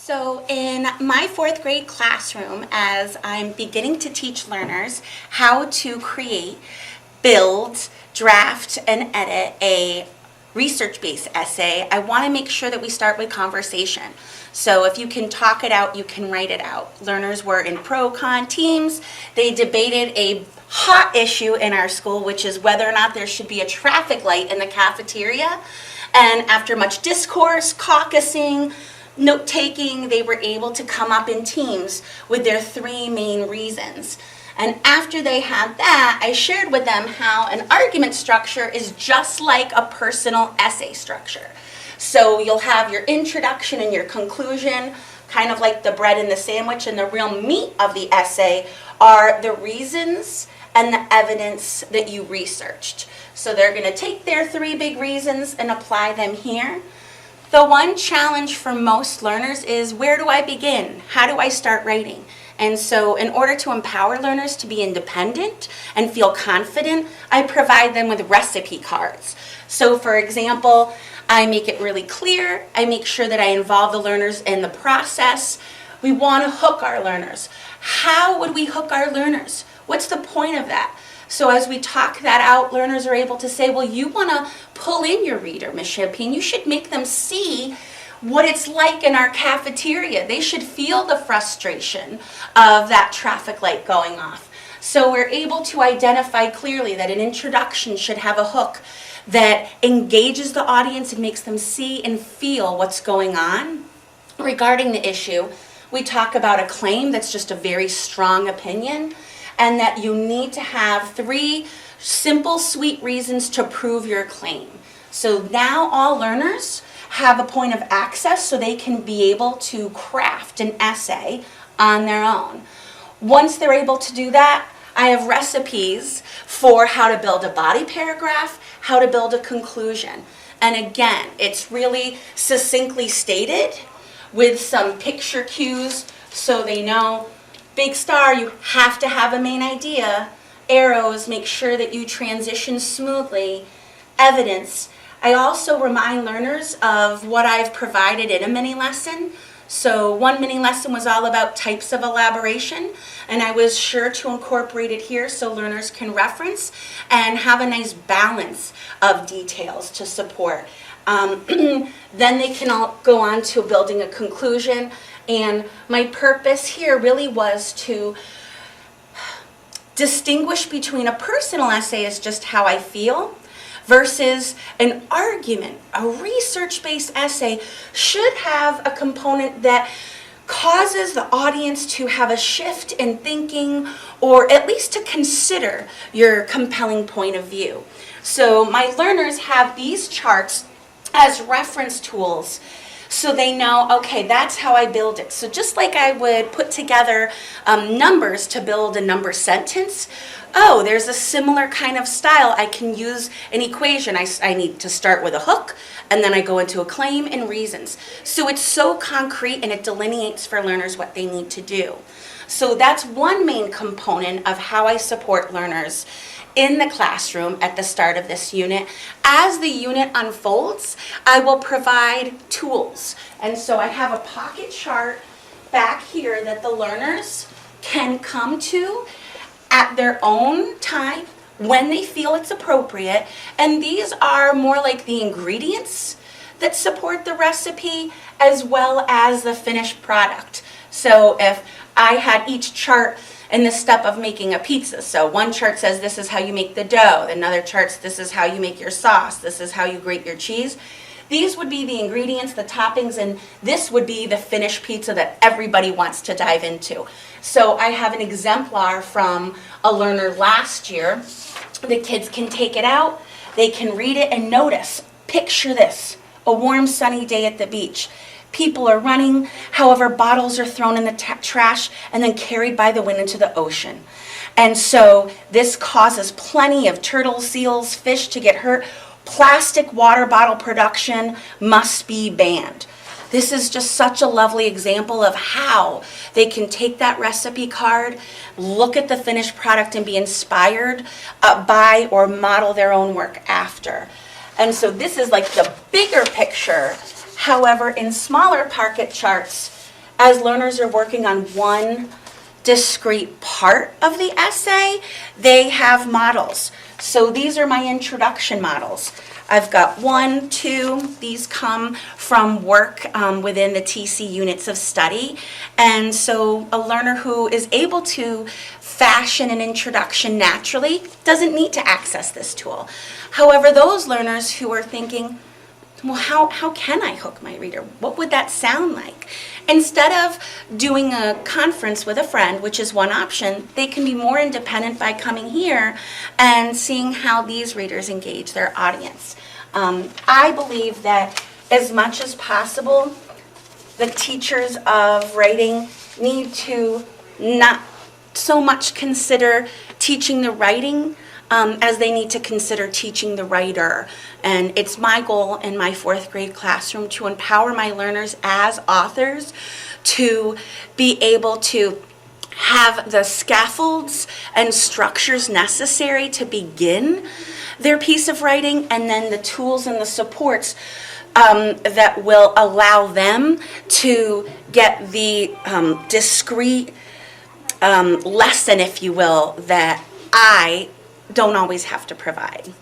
So in my fourth grade classroom, as I'm beginning to teach learners how to create, build, draft, and edit a research-based essay, I want to make sure that we start with conversation. So if you can talk it out, you can write it out. Learners were in pro-con teams. They debated a hot issue in our school, which is whether or not there should be a traffic light in the cafeteria. And after much discourse, caucusing, note-taking, they were able to come up in teams with their three main reasons. And after they had that, I shared with them how an argument structure is just like a personal essay structure. So you'll have your introduction and your conclusion, kind of like the bread and the sandwich, and the real meat of the essay are the reasons and the evidence that you researched. So they're going to take their three big reasons and apply them here. The one challenge for most learners is, where do I begin? How do I start writing? And so in order to empower learners to be independent and feel confident, I provide them with recipe cards. So for example, I make it really clear. I make sure that I involve the learners in the process. We want to hook our learners. How would we hook our learners? What's the point of that? So as we talk that out, learners are able to say, well, you want to pull in your reader, Ms. Champagne. You should make them see what it's like in our cafeteria. They should feel the frustration of that traffic light going off. So we're able to identify clearly that an introduction should have a hook that engages the audience and makes them see and feel what's going on regarding the issue. We talk about a claim that's just a very strong opinion, and that you need to have three simple, sweet reasons to prove your claim. So now all learners have a point of access so they can be able to craft an essay on their own. Once they're able to do that, I have recipes for how to build a body paragraph, how to build a conclusion. And again, it's really succinctly stated with some picture cues so they know. Big star, you have to have a main idea. Arrows, make sure that you transition smoothly. Evidence. I also remind learners of what I've provided in a mini lesson. So one mini lesson was all about types of elaboration, and I was sure to incorporate it here so learners can reference and have a nice balance of details to support. Then they can all go on to building a conclusion. And my purpose here really was to distinguish between a personal essay as just how I feel versus an argument. A research-based essay should have a component that causes the audience to have a shift in thinking, or at least to consider your compelling point of view. So my learners have these charts as reference tools, so they know, okay, that's how I build it. So just like I would put together numbers to build a number sentence, oh, there's a similar kind of style. I can use an equation. I need to start with a hook, and then I go into a claim and reasons. So it's so concrete, and it delineates for learners what they need to do. So that's one main component of how I support learners in the classroom at the start of this unit. As the unit unfolds, I will provide tools. And so I have a pocket chart back here that the learners can come to at their own time when they feel it's appropriate. And these are more like the ingredients that support the recipe as well as the finished product. So if I had each chart in the step of making a pizza. So one chart says this is how you make the dough. Another chart says this is how you make your sauce. This is how you grate your cheese. These would be the ingredients, the toppings, and this would be the finished pizza that everybody wants to dive into. So I have an exemplar from a learner last year. The kids can take it out. They can read it and notice. Picture this, a warm sunny day at the beach. People are running, however, bottles are thrown in the trash and then carried by the wind into the ocean. And so this causes plenty of turtles, seals, fish to get hurt. Plastic water bottle production must be banned. This is just such a lovely example of how they can take that recipe card, look at the finished product, and be inspired by or model their own work after. And so this is like the bigger picture. However, in smaller pocket charts, as learners are working on one discrete part of the essay, they have models. So these are my introduction models. I've got 1, 2, these come from work within the TC units of study. And so a learner who is able to fashion an introduction naturally doesn't need to access this tool. However, those learners who are thinking, well, how can I hook my reader? What would that sound like? Instead of doing a conference with a friend, which is one option, they can be more independent by coming here and seeing how these readers engage their audience. I believe that as much as possible, the teachers of writing need to not so much consider teaching the writing as they need to consider teaching the writer. And it's my goal in my 4th grade classroom to empower my learners as authors to be able to have the scaffolds and structures necessary to begin their piece of writing, and then the tools and the supports that will allow them to get the discrete lesson, if you will, that I don't always have to provide.